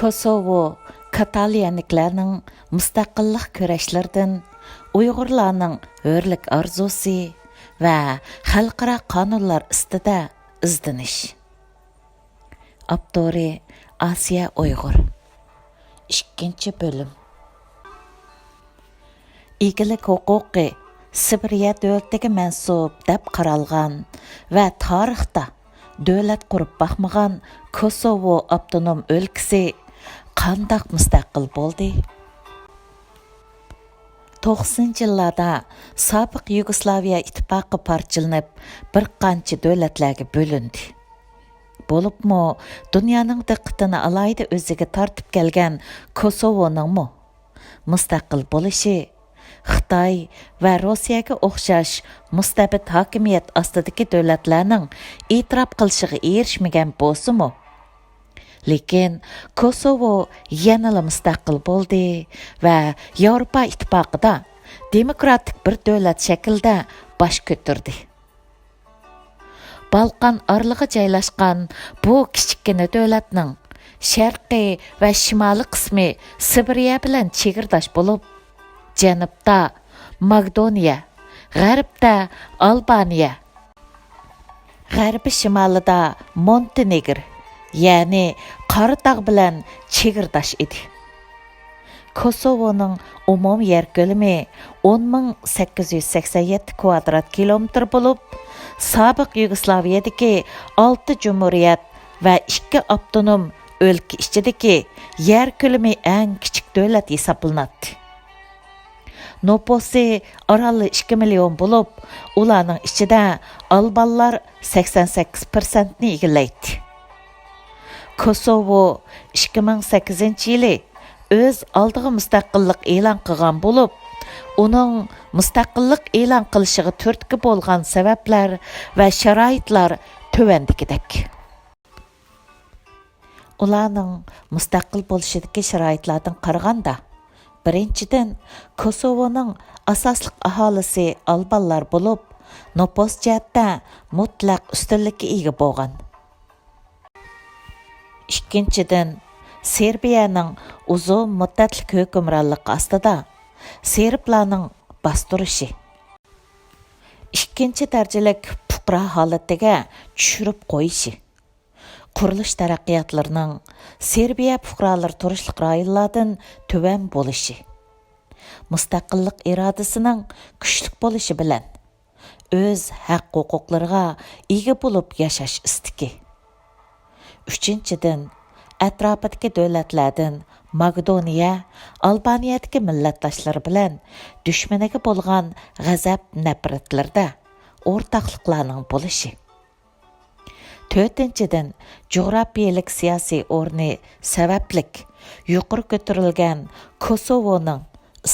Kosovo Kataliyaniklarning mustaqillik kurashlaridan Uyg'urlarning hurlik orzusi va xalqaro qonunlar ustida izdinish. Aptori Asiye Uyghur 2. bölüm. Igilik Hoquqiy Sirbiye Dölitige Mensup deb Qaralghan va Tarixta Dölet Qurup Baqmighan Kosowo Aptonum Ölkisi Qandaq Musteqil Boldi. 90-yillarda sobiq Yugoslaviya ittifoqi parchalanib, bir qancha davlatlarga bo'lindi. Bo'libmi, dunyoning diqqatini alayda o'ziga tortib kelgan Kosovoning mustaqil bo'lishi Xitoy va Rossiyaga o'xshash mustabid hokimiyat ostidagi davlatlarning e'tirof qilishiga erishmagan bo'lsa-mu, lekin Kosovo yanada mustaqil bo'ldi va Yevropa ittifoqida demokratik bir davlat shaklida bosh ko'tardi. Balqan orlig'i joylashgan bu kichikgina davlatning sharqiy va shimoliy qismi Sirbiye bilan chegirdosh bo'lib, janubda Makedoniya, g'arbda Albaniya, g'arbi shimolida Montenegro, ya'ni Qaralghan bilan chegirdosh edi. Kosovoning umumiy yer ko'lami 10.887 kvadrat kilometr bo'lib, sobiq Yugoslaviyadagi 6 jumhuriyat va 2 aptonum o'lka ichidagi yer ko'lami eng kichik davlat hisoblanadi. Noposi orali 2 million bo'lib, ularning ichida albanlar 88% ni egallaydi. Kosovo 2008-yili o'z oldiga mustaqillik e'lon qilgan bo'lib, uning mustaqillik e'lon qilishiga turtki bo'lgan sabablar va sharoitlar tövendikidek. Ularning mustaqil bo'lishidagi sharoitlardan qaraganda, birinchidan, Kosovoning asosliq aholisi albanlar bo'lib, nopos jihatda mutlaq ustunlikka ega bo'lgan. Ikkinchidan, Sirbiyaning uzun muddatli hukmronligi ostida serblarning bostirishi, ikkinchi darajalik fuqaro holatiga tushirib qo'yishi, qurilish taraqqiyotlarining Serbiya fuqarolar turishliq rayonlardan tuvan bo'lishi, mustaqillik irodasining kuchli bo'lishi bilan o'z haq-huquqlariga ega bo'lib yashash istigi. Uchinchidan, atrofidagi davlatlardan Makedoniya, Albaniyadagi millatdoshlar bilan dushmaniga bo'lgan g'azab nafratlarda o'rtoqliklarning bo'lishi. To'rtinchidan, jo'grafiyalik siyosiy o'rni sabablik yuqori ko'tarilgan Kosovoning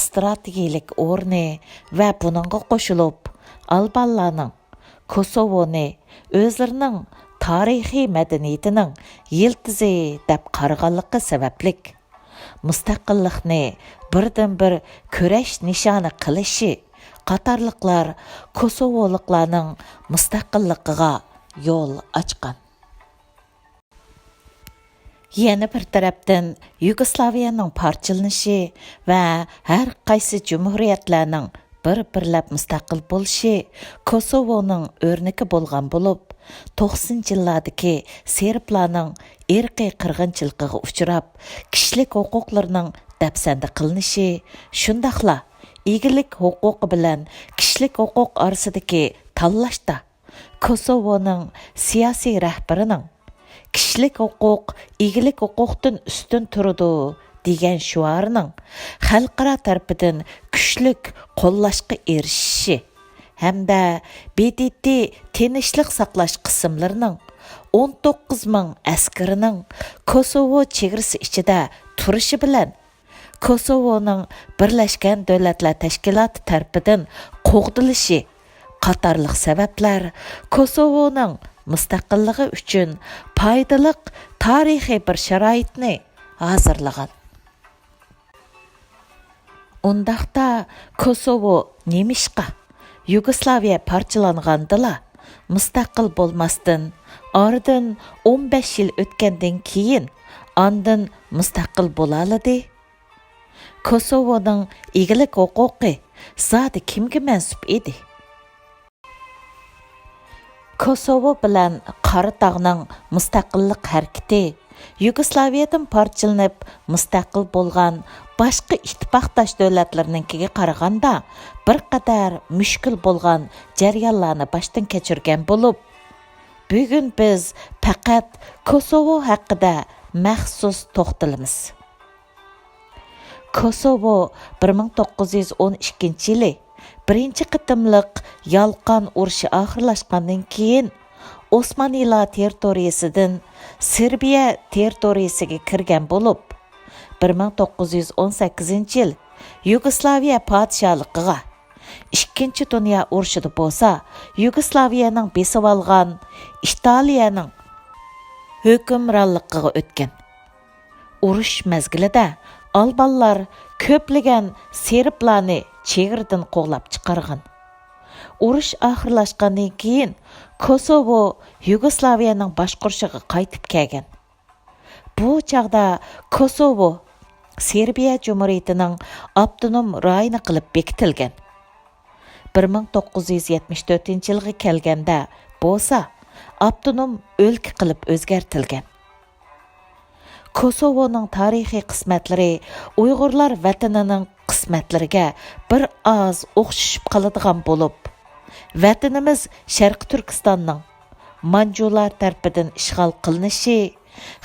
strategik o'rni va buningga qo'shilib albanlarning Kosovoni o'zlarining tarixiy madaniyatining yiltizi deb qaraganligi sabablik mustaqillikni birdan-bir kurash nishoni qilishi qatorliqlar Kosovoliklarning mustaqilligiga yo'l ochgan. Yana bir tarafdan Yugoslaviyaning parchalanishi va har qaysi jumhuriyatlarning bir-birlab mustaqil bo'lishi Kosovoning o'rniki bo'lgan bo'lib, 90-yillardagi serblarning irqiy qirg'inchiligiga uchrab, kishilik huquqlarining dafsanda qilinishi, shundaqla igilik huquqi bilan kishilik huquq orasidagi tanlashda Kosovoning siyosiy rahbarining kishilik huquq igilik huquqdan ustun turadi degan shuarining xalqaro tarafidan kuchlik qo'llashga erishishi hamda BDT tinchlik saqlash qismlarining 19,000 askarining Kosovo chegarasi ichida turishi bilan Kosovoning Birlashgan Davlatlar Tashkiloti tarafidan qo'g'dilishi qatorliq sabablar Kosovoning mustaqilligi uchun foydali tarixiy bir sharoitni hozirlagan. Undaqda Kosovo nemishqa Yugoslaviya parchalangandila mustaqil bo'lmasdan oradan 15 yil o'tgandan keyin andın müstəqil bolالىدى. Kosovo'nun igilik huquqi zadi kimga mensup edi? Kosovo bilan Qaralghanning mustaqillik harakati Yugoslaviyadan parchalanib mustaqil bo'lgan boshqa ittifoqdosh davlatlarninkiga qaraganda bir qadar mushkul bo'lgan jarayonlarni boshdan kechirgan bo'lib, bugun biz faqat Kosovo haqida maxsus to'xtalamiz. Kosovo 1912-yili birinchi qitimliq yalqon urushi oxirlashgandan keyin Osmanlılar territoriyasidan Sirbiye territoriyasiga kirgan bo'lib, 1918-yil Yugoslaviya podshohligiga, ikkinchi dunyo urushida bo'lsa, Yugoslaviyaning besib olgan Italiyaning hukmronligiga o'tgan. Urush mezgilida albanlar ko'plagan serblarni chegaradan qo'g'lab chiqargan. Urush oxirlashgandan keyin Kosovo Yugoslaviyaning boshqarishiga qaytib kelgan. Bu chaqda Kosovo Sirbiye Cumhuriyetining Aptonum rayoni qilib bekitilgan. 1974-yilga kelganda bo'lsa, Aptonum o'lka qilib o'zgartirilgan. Kosovoning tarixiy qismatlari Uyg'urlar vatanining qismatlariga bir oz o'xshashib qoladigan bo'lib, vatanimiz Sharq Turkistonning Manjular tarafidan ishg'ol qilinishi,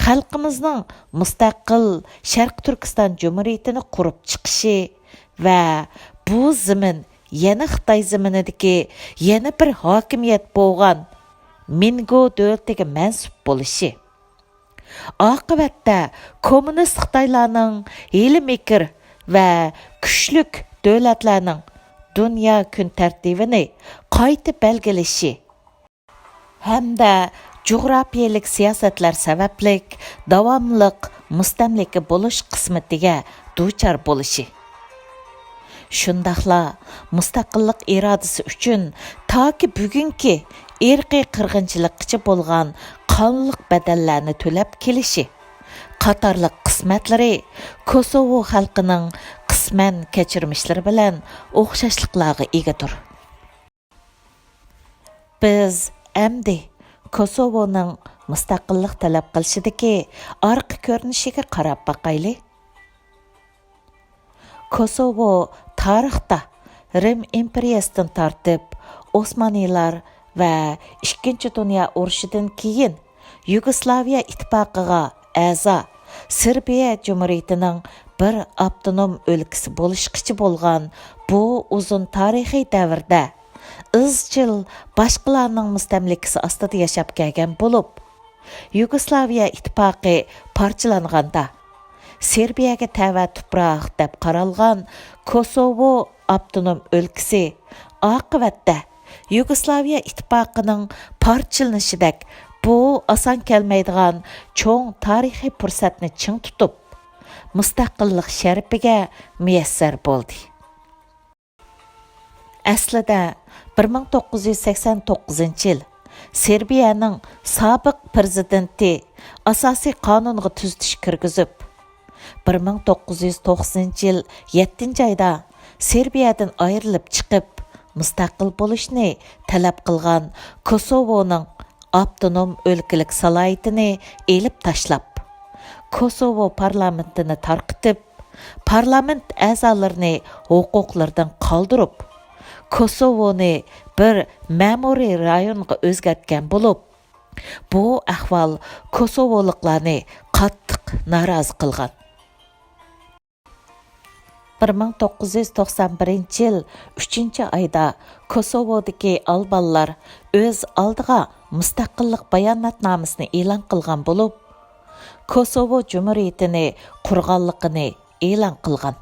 xalqimizning mustaqil Sharq Turkiston Cumhuriyetini qurib chiqishi va bu zamin yana Xitoy zaminidagi yana bir hokimiyat bo'lgan Mingo Döletiге mensup bo'lishi. Oqibatda kommunist Xitoylarning hili mekir va kuchlik davlatlarning dunyo kun tartibini qayta belgilashi hamda jug'rafiyalik siyosatlar sabablik davomliq mustamlika bo'lish qismatiga duchor bo'lishi. Shundaqla mustaqillik irodasi uchun toki bugungi irqiy qirg'inchilikcha bo'lgan qonliq badallarni to'lab kelishi qatorliq qismatlari Kosovo xalqining qisman kechirmishlari bilan o'xshashliqlarga egadir. Biz endi Kosovoning mustaqillik talab qilishidagi orqa ko'rinishiga qarab boqaylik. Kosovo tarixta Rim imperiyasidan tortib Osmanlılar va ikkinchi dunyo urushidan keyin Yugoslaviya ittifoqiga a'zo Sirbiye Cumhuriyetining bir Aptonum o'lkasi bo'lishqichi bo'lgan bu uzun tarixiy davrda izchil boshqalarning mustamlikasi ostida yashab kelgan bo'lib, Yugoslaviya ittifoqi parchalanganda Serbiyaga tava tuproq deb qaralgan Kosovo Aptonum o'lkasi oqibatda Yugoslaviya ittifoqining parchalanishidek bu oson kelmaydigan cho'ng tarixiy fursatni ching tutib, mustaqillik sharafiga muyassar bo'ldi. Aslida 1989-yil Serbiyaning sobiq prezidenti asosiy qonunga tuzitish kirgizib, 1990-yil 7-oyda Serbiyadan ayrilib chiqib, mustaqil bo'lishni talab qilgan Kosovoning Aptonum o'lkalik salohiyatini elib tashlab, Kosovo parlamentini tarqitib, parlament a'zolarini huquqlardan qoldirib, Kosovoni bir ma'muriy rayonga o'zgartgan bo'lib, bu ahvol Kosovoliklarni qattiq norozi qilgan. 1991-yil 3-oyda Kosovodagi albanlar o'z oldiga mustaqillik bayonotnomasini e'lon qilgan bo'lib, Kosovo Cumhuriyetini qurganligini e'lon qilgan.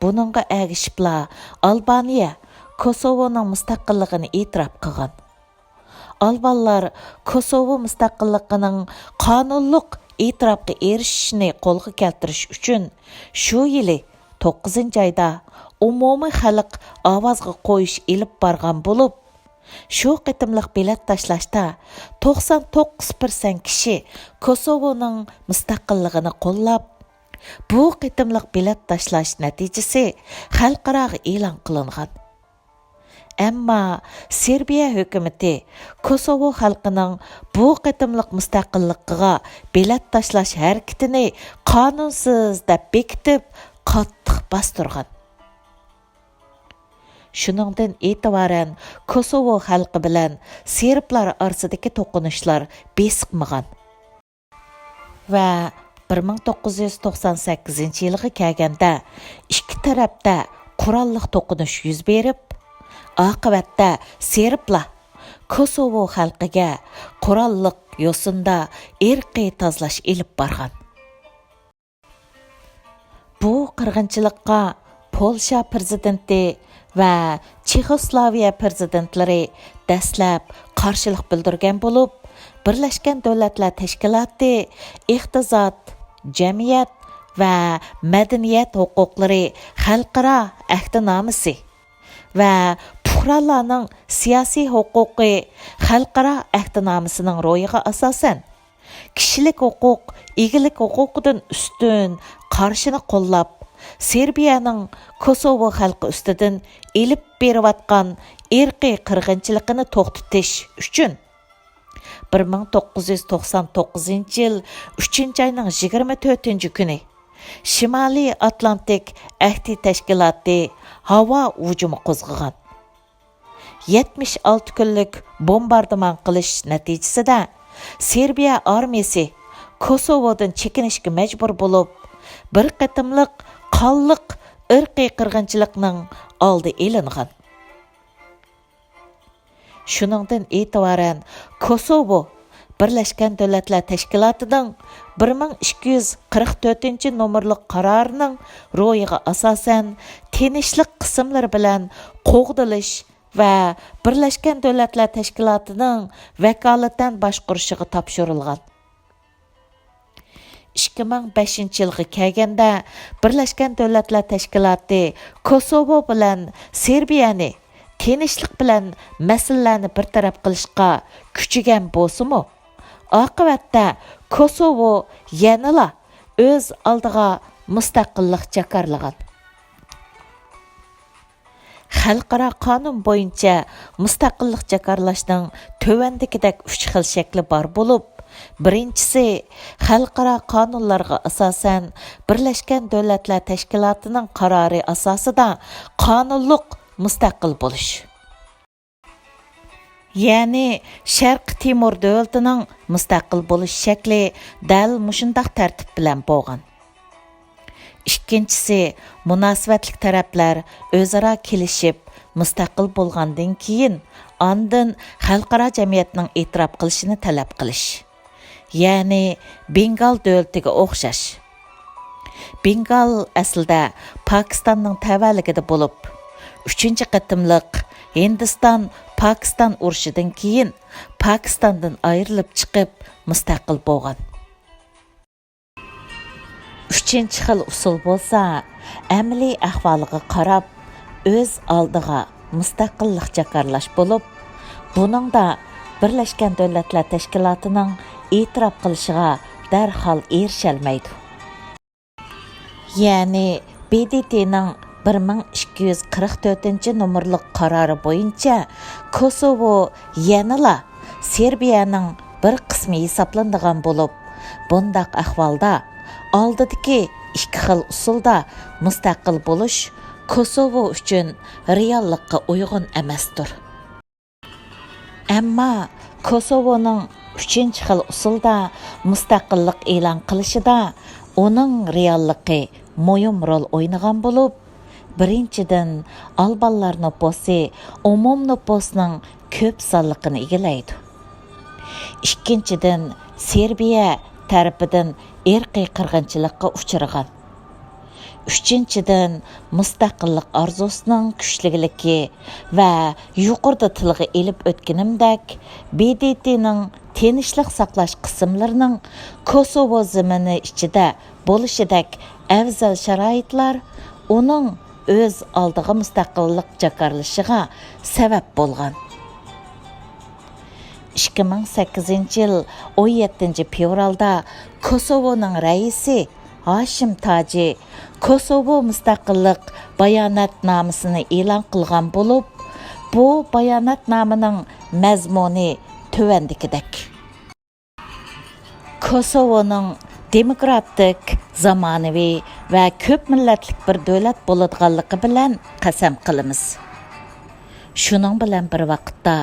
Buningga ergishibla Albaniya Kosovoning mustaqilligini e'tirof qilgan. Albanlar Kosovo mustaqilligining qonunliq e'tirofga erishishini qo'lga keltirish uchun shu yili 9-oyda umumiy xalq ovozga qo'yish ilib borgan bo'lib, Şu qitimliq bilet tashlashda 99% kishi Kosovoning mustaqilligini qo'llab, bu qitimliq bilet tashlash natijasi xalqaro e'lon qilingan. Ammo Sirbiye hukumati Kosovo xalqining bu qitimliq mustaqilligiga bilet tashlash harakatini qonunsiz deb bekitib, qattiq bostirgan. Shuningdan e'tiboran Kosovo xalqi bilan serblar orasidagi to'qinishlar besiqmagan. Va 1998-yilga kelganda ikki tarafda qurolliq to'qinish yuz berib, oqibatda serblar Kosovo xalqiga qurolliq yo'sinda irqiy tozalash elib borgan. Bu qirg'inchilikqa Polsha prezidenti va Chexoslovakiya prezidentlari dastlab qarshilik bildirgan bo'lib, Birlashgan Davlatlar Tashkiloti iqtisod, jamiyat va madaniyat huquqlari xalqaro ahdnomasi va fuqarolarning siyosiy huquqi xalqaro ahdnomasining ro'yiga asosan kishilik huquq, igilik huquqidan ustun qarshini qo'llab, Serbiyaning Kosovo xalqi ustidan elib berayotgan irqiy qirg'inchiligini to'xtatish uchun 1999-yil 3-oyning 24-kuni Shimoliy Atlantik ahdi tashkiloti havo hujumi qo'zg'agan. 76 kunlik bombardimon qilish natijasida Serbiya armiyasi Kosovodan chekinishga majbur bo'lib, bir qatimliq qonliq irqiy qirg'inchilikning oldi elingan. Shuningdan e'tiboran Kosovo Birlashgan Davlatlar Tashkilotining 1244-nomerlik qarorining ro'yiga asosan tinchlik qismlari bilan qo'g'dilish va Birlashgan Davlatlar Tashkilotining vakolatan boshqarishiga topshirilgan. 2005-yilga kelganda Birlashgan Davlatlar Tashkiloti Kosovo bilan Serbiyani tinchlik bilan masalalarni bartaraf qilishga kuchigan bo'lsa-mu, oqibatda Kosovo yanala o'z oldiga mustaqillik jakarlagan. Xalqaro qonun bo'yicha mustaqillik jakarlashning tövandagidek 3 xil shakli bor bo'lib, birinchisi xalqaro qonunlarga asosan Birlashgan Davlatlar Tashkilotining qarori asosida qonunliq mustaqil bo'lish. Ya'ni Sharq Timur davlatining mustaqil bo'lish shakli dal mushundaq tartib bilan bo'lgan. Ikkinchisi, munosabatli taraflar o'zaro kelishib mustaqil bo'lgandan keyin ondan xalqaro jamiyatning e'tirof qilishini talab qilish. Ya'ni Bengal davlatiga o'xshash. Bengal aslida Pokistonning tavalligida bo'lib, 3-qatimliq Hindiston-Pokiston urushidan keyin Pokistondan ayrilib chiqib mustaqil bo'lgan. 3-xil usul bo'lsa, amaliy ahvoliga qarab o'z oldiga mustaqillik jakarlash bo'lib, buningda Birlashgan Davlatlar Tashkilotining e'tirof qilishiga darhol erishalmaydi. Ya'ni BDTning 1244-nomerlik qarori bo'yicha Kosovo yanala Serbiyaning bir qismi hisoblanadigan bo'lib, bundaq ahvolda oldidagi 2 xil usulda mustaqil bo'lish Kosovo uchun reallikqa uyg'un emasdir. Ammo Kosovoning 3-xil usulda mustaqillik e'lon qilishida uning realligi muhim rol o'ynagan bo'lib, birinchidan albanlar nüfusi umum nüfusning ko'p sonligini egallaydi. Ikkinchidan Serbiya tarafidan irqiy qirg'inchilikqa uchragan. Uchinchidan mustaqillik orzusining kuchliligi va yuqorida tilga elib o'tganimdek BDTning tinchlik saqlash qismlarining Kosovo zamini ichida bo'lishidek afzal sharoitlar uning o'z oldiga mustaqillik jakarlashiga sabab bo'lgan. 2008 yıl 17 fevralda Kosovo'nun reisi Haşim Taci Kosovo müstakillik bayonotnomasini e'lon qilgan bo'lib, bu bayonotnomaning mazmuni tövəndikidək. Kosovo'nun demokratik, zamonaviy va ko'p millatlik bir davlat bo'ladiganligi bilan qasam qilamiz. Shuning bilan bir vaqtda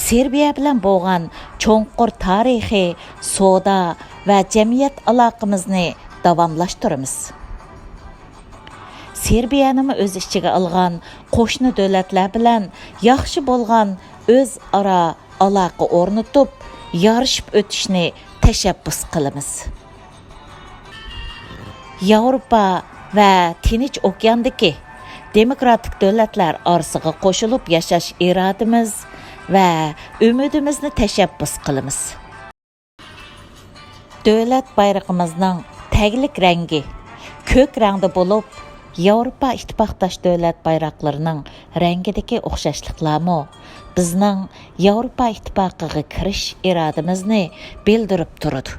Sirbiye bilan bo'lgan cho'nqur tarixiy, savdo va jamiyat aloqamizni davomlashtiramiz. Sirbiyani o'z ichiga olgan qo'shni davlatlar bilan yaxshi bo'lgan o'zaro aloqa o'rnatib, yarışib o'tishni tashabbus qilamiz. Yevropa va Tinch okeandagi demokratik davlatlar orasiga qo'shilib yashash irodamiz va umidimizni tashabbus qilamiz. Davlat bayrog'imizning taglik rangi ko'k rangda bo'lib, Yevropa ittifoqdosh davlat bayroqlarining rangidagi o'xshashliklarmi bizning Yevropa ittifoqiga kirish irodamizni bildirib turadi.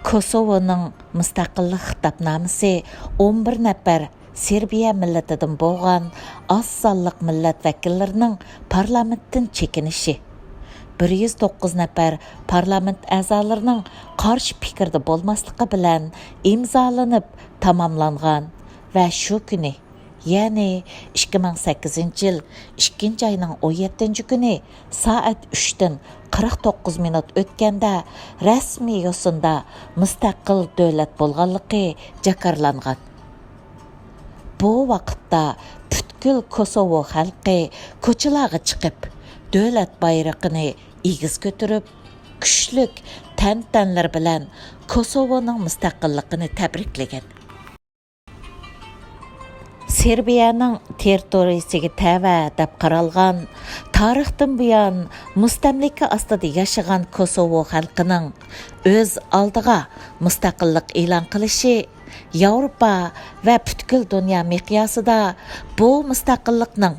Kosovo'ning mustaqillik xitobnomasi 11 nafar Sirbiya millatidan bo'lgan oz sonliq millat vakillarining parlamentdan chekinishi, 109 nafar parlament a'zolarining qarshi fikrda bo'lmasligi bilan imzolanib tamomlangan va shu kuni, ya'ni 2008 yil 2 ayning 17 kuni soat 3 dan 49 minut o'tganda rasmiy yo'sinda mustaqil davlat bo'lganligi jakarlangan. Bu vaqtda butkul Kosovo xalqi ko'chalarga chiqib, davlat bayrog'ini egiz ko'tarib, kuchlik tantanlar bilan Kosovoning mustaqilligini tabriklagan. Sirbiyaning territoriyasiga tava deb qaralgan, tarixdan buyon mustamlika ostida yashagan Kosovo xalqining o'z oldiga mustaqillik e'lon qilishi Yevropa va butkul dunyo miqyosida bu mustaqillikning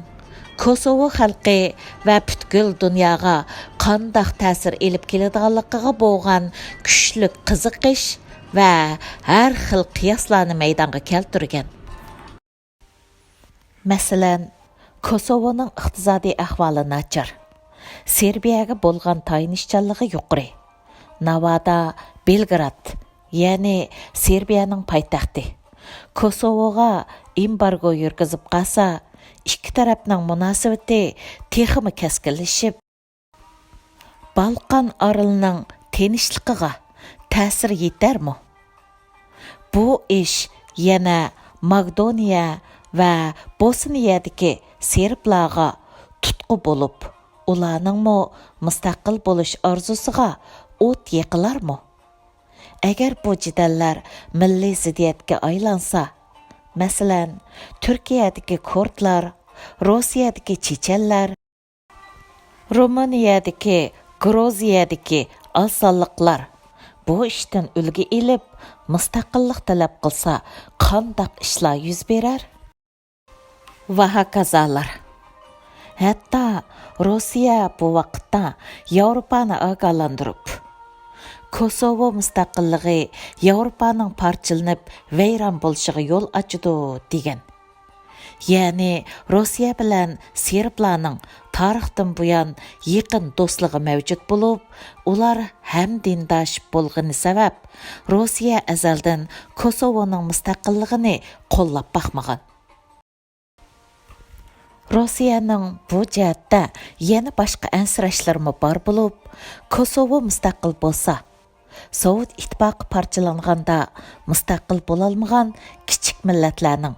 Kosovo xalqi va butkul dunyoga qandaq ta'sir elib keladiganligiga bo'lgan kuchli qiziqish va har xil qiyoslarni maydonga keltirgan. Masalan, Kosovoning iqtisodiy ahvoli nachar. Serbiyaga bo'lgan tayinishchanligi yuqori. Navada Belgrad, ya'ni Serbiyaning poytaxti, Kosovoga embargo yurgizib qolsa, ikki tarafning munosabati texmi keskinlashib, Balqan orolining tinchligiga ta'sir yetarmi? Bu ish yana Makedoniya va Bosniyadagi serblarga tutqu bo'lib, ularningmi mustaqil bo'lish orzusiga o't yiqilarmi? Agar bu jidallar milliy ziddiyatga aylansa, masalan, Turkiyadagi kurdlar, Rossiyadagi chechenlar, Rumuniyadagi, Gruziyadagi osonliqlar bu ishdan ulgi ilib, mustaqillik talab qilsa, qandaq ishlar yuz berar? Va hokazolar. Hatto Rossiya bu vaqtda Yevropani ogohlantirib, Kosovo mustaqilligi Yevropaning parchalanib vayron bo'lishiga yo'l ochadi degan. Ya'ni Rossiya bilan serblarning tarixdan buyon yaqin do'stligi mavjud bo'lib, ular ham dindosh bo'lgani sabab Rossiya azaldan Kosovoning mustaqilligini qo'llab boqmagan. Rossiyaning bu jihatda yana boshqa ansirashlarmi bor bo'lib, Kosovo mustaqil bo'lsa, Sovet ittifoqi parchalanganda mustaqil bo'lolmagan kichik millatlarning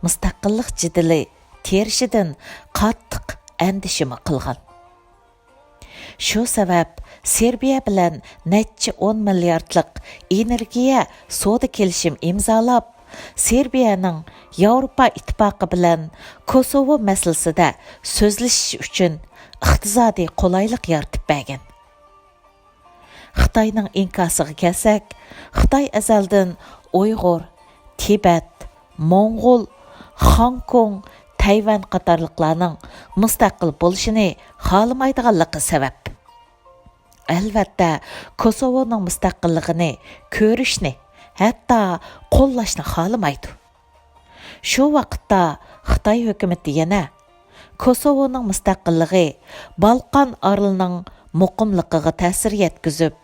mustaqillik jidili terishidan qattiq andishimi qilgan. Shu sabab Serbiya bilan necha 10 milliardlik energiya savdo kelishim imzolab, Serbiyaning Yevropa ittifoqi bilan Kosovo masalasida so'zlashish uchun iqtisodiy qulaylik yaratib bergan. Xitoyning inkosiga kelsak, Xitoy azaldan Uyghur, Tibet, Mo'ng'ul, Hong Kong, Tayvan qatarlıqlarning mustaqil bo'lishini xohlamaydiganligi sabab. Albatta, Kosovoning mustaqilligini ko'rishni, hatto qo'llashni xohlamaydi. Shu vaqtda Xitoy hukumatı yana Kosovoning mustaqilligi Balqan orolining muqimligiga ta'sir yetkazib,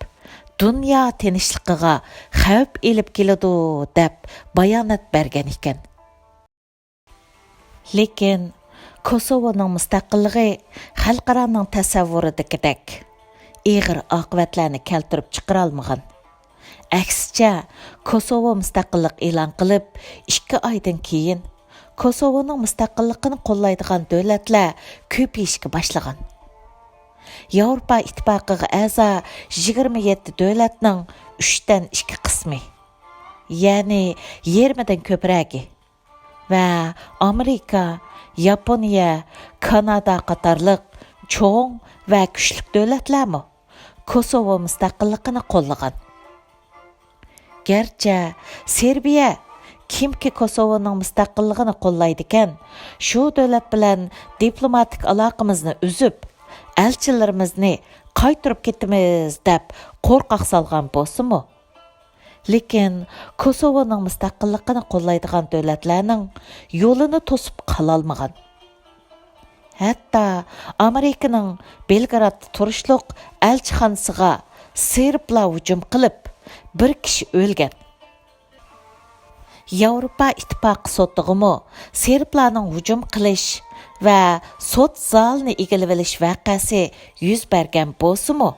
dunyo tinchligiga xavf elib keladi deb bayonot bergan ekan. Lekin Kosovoning mustaqilligi xalqaroning tasavvuridagidek ig'ir oqibatlarni keltirib chiqara olmagan. Aksicha, Kosovo mustaqillik e'lon qilib, 2 oydan keyin Kosovoning mustaqilligini qo'llaydigan davlatlar ko'payishga boshlagan. Yevropa ittifoqiga a'zo 27 davlatning 3dan 2 qismi, ya'ni 20 dan ko'pragi va Amerika, Yaponiya, Kanada qatorliq cho'ng va kuchli davlatlarmi Kosovo mustaqilligini qo'llagan. Gerçi Sirbiye kimki Kosovoning mustaqilligini qo'llaydi ekan, shu davlat bilan diplomatik aloqamizni uzib, elchilarimizni qaytarib ketamiz deb qo'rqoq solgan bo'lsa-mu? Lekin Kosovoning mustaqilligini qo'llaydigan davlatlarning yo'lini to'sib qola olmagan. Hatto Amerikaning Belgradda turishliq elchixonasiga serblar hujum qilib, bir kishi o'lgan. Yevropa ittifoqi sotig'imi serblarning hujum qilish va sot zalini egilib olish voqeasi yuz bergan bo'lsa-mu?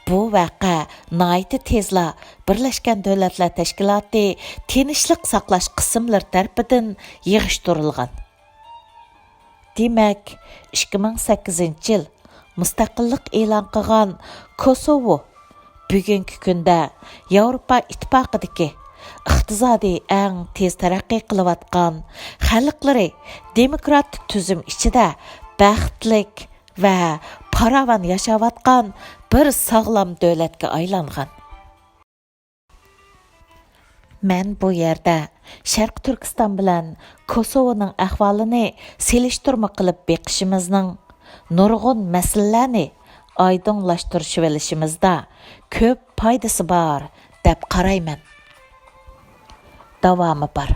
Bu vaqa nihoyat tezla Birlashgan Davlatlar Tashkiloti tinchlik saqlash qismlari tarafidan yig'ishtirilgan. Demak, 2008-yil mustaqillik e'lon qilgan Kosovo bugungi kunda Yevropa ittifoqidagi iqtisodiy eng tez taraqqiy qilayotgan xalqlari demokratik tuzum ichida baxtlik va paravan yashayotgan bir sog'lom davlatga aylangan. Men bu yerda Sharq Turkiston bilan Kosovoning ahvolini selishtirma qilib beqishimizning nurg'un masalalarni oydinlashtirib olishimizda ko'p foydasi bor deb qarayman. Davomı bor.